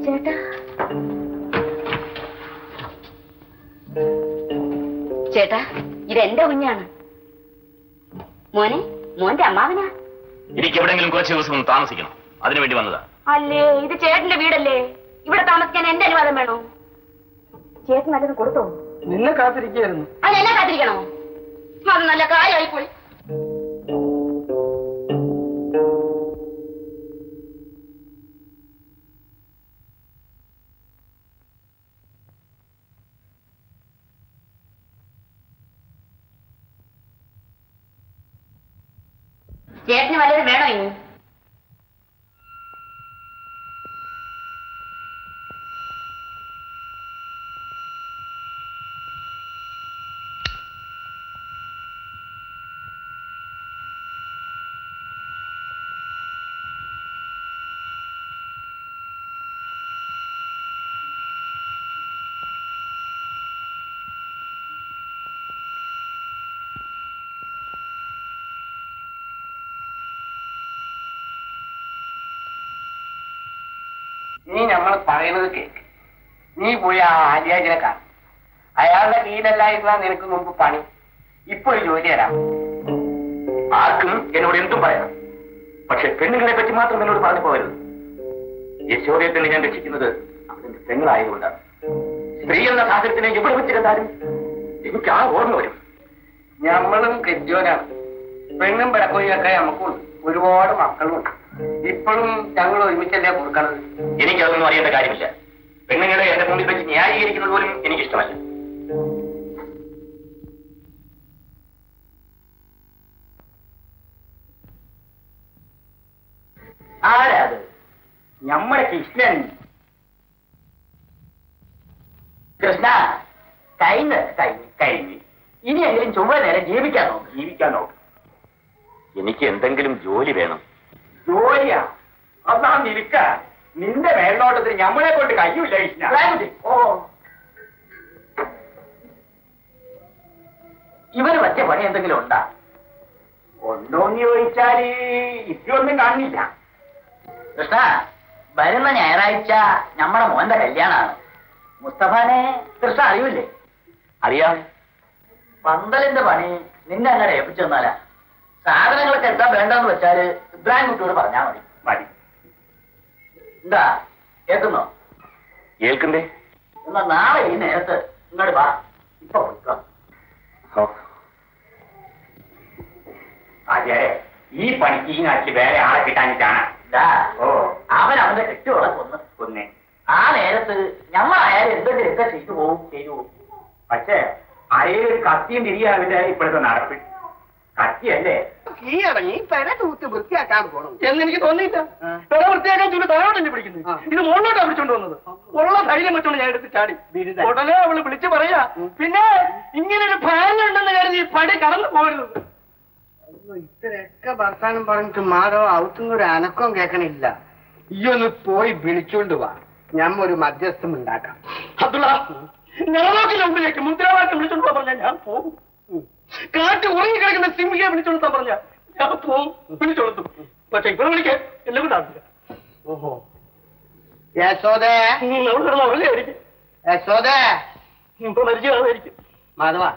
ചേട്ടാ ചേട്ടാ ഇതെന്റെ കുഞ്ഞാണ്. മോനെ, മോന്റെ അമ്മാവനാ. എനിക്ക് എവിടെങ്കിലും കുറച്ച് ദിവസം താമസിക്കണം, അതിനുവേണ്ടി വന്നതാ. അല്ലേ, ഇത് ചേട്ടന്റെ വീടല്ലേ, ഇവിടെ താമസിക്കാൻ എന്റെ അനുവാദം വേണോ? ചേട്ടൻ നല്ലത് കൊടുത്തോ? നിന്നെ കാത്തിരിക്കുകയായിരുന്നു. അതെന്നെ കാത്തിരിക്കണോ? അത് നല്ല കാര്യമായിപ്പോയി. ചേട്ടന് വല്ലതും വേണോ ഇനി? നീ നമ്മൾ പറയുന്നത് കേക്ക്. നീ പോയി ആ ആര്യാജനെ കാണും. അയാളുടെ കീഴിലല്ലായിരുന്ന നിനക്ക് മുമ്പ് പണി. ഇപ്പോൾ ജോലി തരാം. ആർക്കും എന്നോട് എന്തും പറയാം, പക്ഷെ പെണ്ണുങ്ങളെ പറ്റി മാത്രം എന്നോട് പറഞ്ഞു പോകരുത്. യശോദയെ തന്നെ ഞാൻ രക്ഷിക്കുന്നത് അവരുടെ പെങ്ങളായതുകൊണ്ടാണ്. സ്ത്രീ എന്ന സാഹചര്യത്തിനെ എവിടെ വെച്ച് കണ്ടാലും എനിക്ക് ആ ഓർമ്മ വരും. നമ്മളും കെജോനാണ്. പെണ്ണും പിടക്കൊയ്യൊക്കെ നമുക്കുണ്ട്. ഒരുപാട് മക്കളുണ്ട്. ഇപ്പോഴും ഞങ്ങൾ ഒരുമിച്ചല്ലേ കൊടുക്കണത്. എനിക്കതൊന്നും അറിയേണ്ട കാര്യമില്ല. പെണ്ണുങ്ങളെ എന്റെ മുന്നിൽ വെച്ച് ന്യായീകരിക്കുന്നത് പോലും എനിക്കിഷ്ടമല്ല. ആരാത്? നമ്മുടെ കൃഷ്ണൻ. കൃഷ്ണ, കഴിഞ്ഞ് ഇനിയെങ്കിലും ചൊവ്വ നേരം ജീവിക്കാൻ നോക്ക്. എനിക്ക് എന്തെങ്കിലും ജോലി വേണം. ജോലിയാ? അതാ നിൽക്ക. നിന്റെ മേൽനോട്ടത്തിന് ഞമ്മളെ കൊണ്ട് കഴിയൂല കൃഷ്ണ. ഓ, ഇവന് പറ്റിയ പണി എന്തെങ്കിലും ഉണ്ടാ? ഉണ്ടോന്ന് ചോദിച്ചാല് ഇതൊന്നും കാണില്ല. കൃഷ്ണ, വരുന്ന ഞായറാഴ്ച നമ്മുടെ മോന്റെ കല്യാണാണ്. മുസ്തഫാനെ കൃഷ്ണ അറിയൂലേ? അറിയാം. പന്തലിന്റെ പണി നിന്നെ അങ്ങനെ ഏൽപ്പിച്ചു തന്നാലാ. സാധനങ്ങളൊക്കെ എന്താ വേണ്ടെന്ന് വെച്ചാല് ഇബ്രാഹിം കുട്ടിയോട് പറഞ്ഞാൽ മതി. എന്താ കേൾക്കുന്നോ? കേൾക്കണ്ടേ? എന്നാ നാളെ ഈ നേരത്ത് ഇങ്ങോട്ട് വാ. ഇപ്പൊ കൊടുക്കാം. അതെ, ഈ പണിക്ക് ഈ നാട്ടിൽ വേറെ ആളെ കിട്ടാനിട്ടാണ്. ഓ, അവന്റെ കെട്ടുകളെ കൊന്നേ. ആ നേരത്ത് ഞമ്മളായാലും എന്തെങ്കിലുമൊക്കെ ചെയ്തു പോകും. പക്ഷേ അയാളൊരു കത്തിയും തിരിയാവില്ല ഇപ്പോഴത്തെ നടപ്പ്. കത്തിയല്ലേ കീഴടങ്ങി പെര തൂത്ത് വൃത്തിയാക്കാൻ പോകണം എന്നെനിക്ക് തോന്നിയില്ല. പെര വൃത്തിയാക്കാൻ ചൂട് തലയോട്ടല്ലേ പിടിക്കുന്നത്. ഇത് മുകളിലോട്ടാ പിടിച്ചോണ്ട് വന്നത്. ഉള്ള ധൈര്യം വെച്ചോണ്ട് ഞാൻ എടുത്ത് ചാടി. ഉടനെ അവള് വിളിച്ചു പറയാ, പിന്നെ ഇങ്ങനൊരു ഫാനുണ്ടെന്ന് കരുതി പടി കടന്നു പോകരുത്. ഇത്രയൊക്കെ വർത്താനം പറഞ്ഞിട്ട് മാധവ ഔത്തുന്നൊരു അനക്കം കേൾക്കണില്ല. ഈ ഒന്ന് പോയി വിളിച്ചോണ്ട് വാ, ഞാൻ ഒരു മധ്യസ്ഥം ഉണ്ടാക്കാം. അബ്ദുള്ള, ഞങ്ങളൊക്കെ മുമ്പിലേക്ക് മുദ്രാവാക്യം വിളിച്ചോണ്ട് പറഞ്ഞാൽ ഞാൻ പോകും. കാറ്റ് ഉറങ്ങിക്കിടക്കുന്ന സിംഹിയെ വിളിച്ചോളത്താൻ പറഞ്ഞ ഞാൻ പോവും, വിളിച്ചോളത്തും. പക്ഷെ ഇവിടെ വിളിക്കാൻ എല്ലാം കൂടെ ആവില്ല. ഓഹോ, യശോദേ അവിടെ കിടന്ന് ഉറങ്ങായിരിക്കും. യശോദേ ഇപ്പൊ മരിച്ചു കാണുമായിരിക്കും. മാധവ,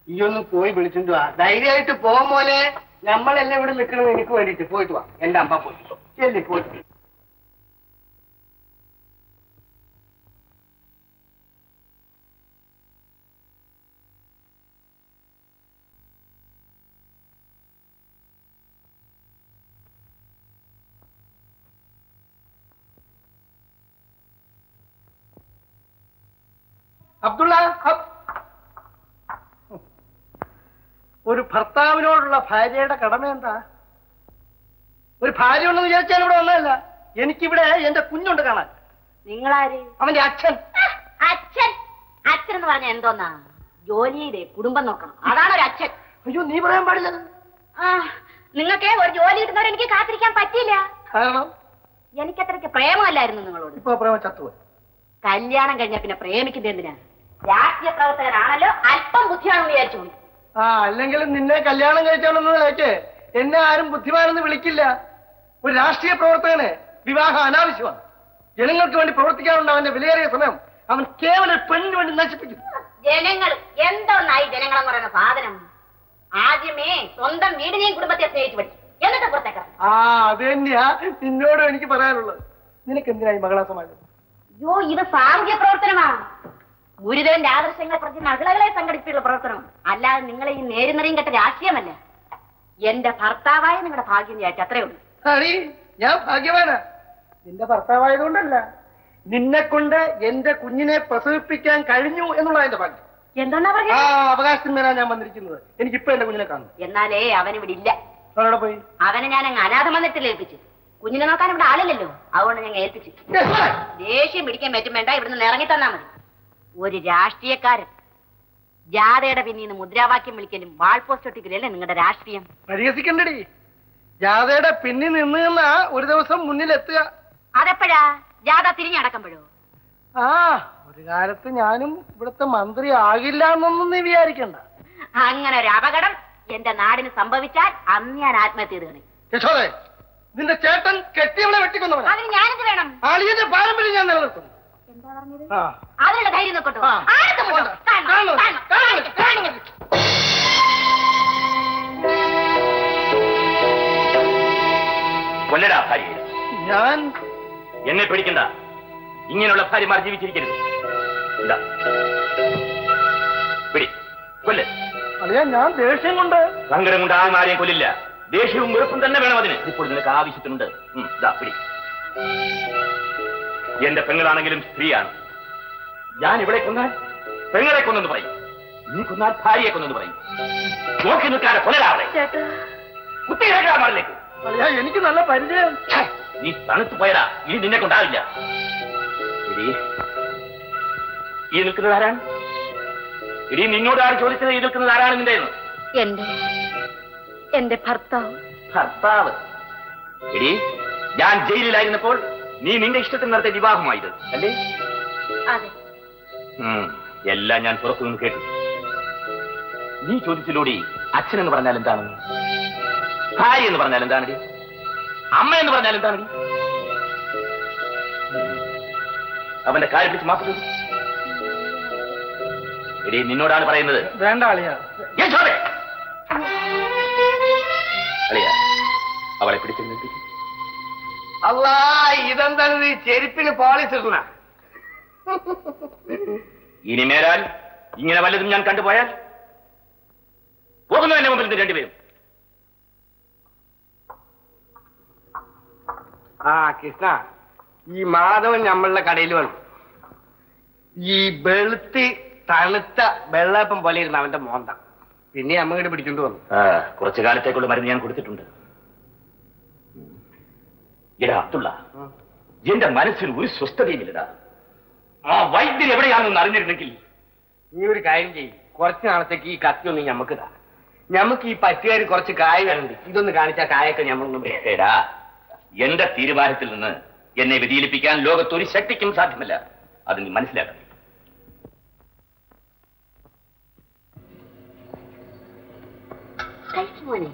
ഈ ഒന്ന് പോയി വിളിച്ചിട്ട് വാ. ധൈര്യമായിട്ട് പോകും പോലെ. നമ്മളെല്ലാം ഇവിടെ നിൽക്കണം എനിക്ക് വേണ്ടിട്ട്. പോയിട്ട് വാ. എന്റെ അമ്മ പോയിട്ട് ചെല്ലി പോയിട്ട്. അബ്ദുള്ള, ഒരു ഭർത്താവിനോടുള്ള ഭാര്യയുടെ കടമ എന്താ? ഒരു ഭാര്യ ഉണ്ടെന്ന് വിചാരിച്ചാൽ ഇവിടെ വന്നതല്ല. എനിക്കിവിടെ എന്റെ കുഞ്ഞുണ്ട് കാണാൻ. നിങ്ങളാര്? അവന്റെ അച്ഛൻ. അച്ഛൻ? അച്ഛൻ എന്ന് പറഞ്ഞാൽ എന്തോന്നാ? ജോലി ചെയ്തേ കുടുംബം നോക്കണം, അതാണ് ഒരു അച്ഛൻ. അയ്യോ, നീ പറയാൻ പാടില്ല. നിങ്ങൾക്ക് ഒരു ജോലി കിട്ടുന്നവരെ എനിക്ക് കാത്തിരിക്കാൻ പറ്റില്ല. കാരണം എനിക്കത്രയ്ക്ക് പ്രേമമല്ലായിരുന്നു നിങ്ങളോട്. ഇപ്പൊ പ്രേമം ചത്തുപോയി. കല്യാണം കഴിഞ്ഞ പിന്നെ പ്രേമിക്കുന്നത് എന്തിനാ? രാഷ്ട്രീയ പ്രവർത്തകനാണല്ലോ, അല്പം ബുദ്ധിയാണെന്ന് വിചാരിച്ചു. അല്ലെങ്കിലും നിന്നെ കല്യാണം കഴിച്ചാണെന്നതിലേക്ക് എന്നെ ആരും ബുദ്ധിമാനെന്ന് വിളിക്കില്ല. ഒരു രാഷ്ട്രീയ പ്രവർത്തകന് വിവാഹം അനാവശ്യമാണ്. ജനങ്ങൾക്ക് വേണ്ടി പ്രവർത്തിക്കാനുള്ള അവന്റെ വിലയേറിയ സമയം അവൻ കേവലം പെണ്ണിന് വേണ്ടി നശിപ്പിക്കും. ജനങ്ങൾ എന്തോന്നായി ജനങ്ങളെന്ന് പറയുന്ന സാധനം? ആദ്യമേ സ്വന്തം വീടിനെയും കുടുംബത്തെ സ്നേഹിച്ചു പഠിക്കും, എന്നിട്ട് പുറത്തേക്കാം. അത് തന്നെയാ നിന്നോടും എനിക്ക് പറയാനുള്ളത്. നിനക്ക് എന്തിനായി മകളാസമായത്? അയ്യോ, ഇത് സാമൂഹ്യ പ്രവർത്തനമാണ്. ഗുരുദേവന്റെ ആദർശങ്ങളെ പ്രതി മകളകളെ സംഘടിപ്പിച്ചുള്ള പ്രവർത്തനം, അല്ലാതെ നിങ്ങളെ ഈ നേരുന്നറിയും കെട്ട രാഷ്ട്രീയമല്ല. എന്റെ ഭർത്താവായ നിങ്ങളുടെ ഭാഗ്യം ചേച്ചി, അത്രേ ഉള്ളൂ. അറി, ഞാൻ ഭാഗ്യവാനാ. നിന്റെ ഭർത്താവായതുകൊണ്ടല്ല, നിന്നെ കൊണ്ട് എന്റെ കുഞ്ഞിനെ പ്രസവിപ്പിക്കാൻ കഴിഞ്ഞു എന്നുള്ള എന്റെ ഭാഗ്യം. എന്താ പറഞ്ഞ അവകാശത്തിന്മേലാണ് ഞാൻ വന്നിരിക്കുന്നത്. എനിക്കിപ്പോ എന്റെ കുഞ്ഞിനെ കാണും. എന്നാലേ അവനിവിടെ ഇല്ല. അവനോടെ പോയി? അവനെ ഞാൻ അങ്ങ് അനാഥ മന്ദിരത്തിൽ ഏൽപ്പിച്ചു. കുഞ്ഞിനെ നോക്കാൻ ഇവിടെ ആളില്ലല്ലോ, അതുകൊണ്ട് ഞങ്ങൾ ഏൽപ്പിച്ചു. ദേഷ്യം പിടിക്കാൻ പറ്റും വേണ്ട, ഇവിടുന്ന് ഇറങ്ങി തന്നാ മതി. ഒരു രാഷ്ട്രീയക്കാരൻ ജാഥയുടെ പിന്നീന്ന് മുദ്രാവാക്യം വിളിക്കലും വാൾ പോസ്റ്റ് ഒട്ടിക്കലല്ലേ നിങ്ങളുടെ രാഷ്ട്രീയം? പരിഹസിക്കണ്ടടി. ജാഥയുടെ പിന്നിൽ നിന്ന് ഒരു ദിവസം മുന്നിലെത്തുക. അതെപ്പോഴാ? ജാഥ തിരിഞ്ഞടക്കുമ്പോഴോ? ഒരു കാലത്ത് ഞാനും ഇവിടുത്തെ മന്ത്രി ആകില്ല എന്നൊന്നും നീ വിചാരിക്കണ്ട. അങ്ങനെ ഒരു അപകടം എന്റെ നാടിന് സംഭവിച്ചാൽ അന്ന് ഞാൻ ആത്മഹത്യ ചെയ്തു. യശോദേ, നിന്റെ ചേട്ടൻ കെട്ടിയവളെ വെട്ടിക്കൊന്നവൻ. അതിന് ഞാനെന്ത് വേണം? ആളിയുടെ പാരമ്പര്യം ഞാൻ നിലനിർത്തും. എന്താ പറഞ്ഞത്? അതിനുള്ള ധൈര്യം നോക്കട്ടോ. കൊല്ലടാ ഭാര്യ. ഞാൻ എന്നെ പേടിക്കണ്ട. ഇങ്ങനെയുള്ള ഭാര്യമാർ ജീവിച്ചിരിക്കരുത്. കൊല്ല. അളിയാ, ഞാൻ ദേഷ്യം കൊണ്ട് സങ്കടം കൊണ്ട് ആരെയും കൊല്ലില്ല. ദേഷ്യവും വെറുപ്പും തന്നെ വേണം അതിന്. ഇപ്പോൾ നിനക്ക് ആവശ്യത്തിനുണ്ട്. പിടി. എന്റെ പെങ്ങളാണെങ്കിലും സ്ത്രീയാണ്. ഞാൻ ഇവിടെ കൊന്നാൽ പെങ്ങളെ കൊന്നെന്ന് പറയും, നീ കൊന്നാൽ ഭാര്യയെ കൊന്നെന്ന് പറയും. നോക്കി നിൽക്കാതെ കൊല്ലരാവളെ. കുട്ടികളേക്ക് അളിയാ, എനിക്ക് നല്ല പരിചയം. നീ തണുത്തു പോയടാ. ഇനി നിന്നെ കൊണ്ടാവില്ല. ഈ നിൽക്കുന്നത് ആരാണ്? ഇനി നിന്നോട് ആര് ചോദിച്ചത് ഈ നിൽക്കുന്നത് ആരാണ് നിന്റെ? എന്റെ ഭർത്താവ്. ഭർത്താവ്? എടി, ഞാൻ ജയിലിലായിരുന്നപ്പോൾ നീ നിന്റെ ഇഷ്ടത്തിന് നടത്തിയ വിവാഹമായത് അല്ലേ? അതെ. എല്ലാം ഞാൻ പുറത്തു നിന്ന് കേട്ടു. നീ ചോദിച്ചിലൂടെ അച്ഛൻ എന്ന് പറഞ്ഞാൽ എന്താണ്? ഭാര്യ എന്ന് പറഞ്ഞാൽ എന്താണടി? അമ്മ എന്ന് പറഞ്ഞാൽ എന്താണടി? അവന്റെ കാര്യം പിടിച്ച് മാറ്റി. എടി, നിന്നോടാണ് പറയുന്നത്. വേണ്ട അളിയാ. അളിയാ, അവളെ പിടിച്ചു നിർത്തി. അല്ലാ, ഇതെന്താണ് നീ ചെരുപ്പിന് പോളിസ് ഇടുന്ന? ഇനി മേലാൽ ഇങ്ങനെ വല്ലതും ഞാൻ കണ്ടുപോയാൽ പോകുന്നു എന്റെ മുമ്പിൽ നിന്ന് രണ്ടുപേരും. കൃഷ്ണ, ഈ മാധവൻ നമ്മളുടെ കടയിൽ വന്നു. ഈ വെളുത്തി തണുത്ത വെള്ളപ്പം പോലെ ഇരുന്ന അവന്റെ മോന്ത. പിന്നെ അമ്മ ഇങ്ങോട്ട് പിടിച്ചോണ്ട് വന്നു. കുറച്ചു കാലത്തേക്കുള്ള മരുന്ന് ഞാൻ കൊടുത്തിട്ടുണ്ട്. എടാ അബ്ദുള്ള, എന്റെ മനസ്സിൽ ഒരു സ്വസ്ഥതയുമില്ലടാ. ആ വൈദ്യൻ എവിടെയാണെന്ന് അറിഞ്ഞിരുന്നെങ്കിൽ. നീ ഒരു കാര്യം ചെയ്യും, കുറച്ച് നാളത്തേക്ക് ഈ കത്തിയൊന്നും ഞമ്മക്ക് താ. ഞമ്മക്ക് ഈ പറ്റുകാർ കുറച്ച് കായകളുണ്ട്, ഇതൊന്ന് കാണിച്ചാൽ കായൊക്കെ ഞമ്മളൊന്നും. എടാ, എന്റെ തീരുമാനത്തിൽ നിന്ന് എന്നെ വ്യതിചലിപ്പിക്കാൻ ലോകത്തൊരു ശക്തിക്കും സാധ്യമല്ല. അത് നീ മനസ്സിലാക്കണം. മോനെ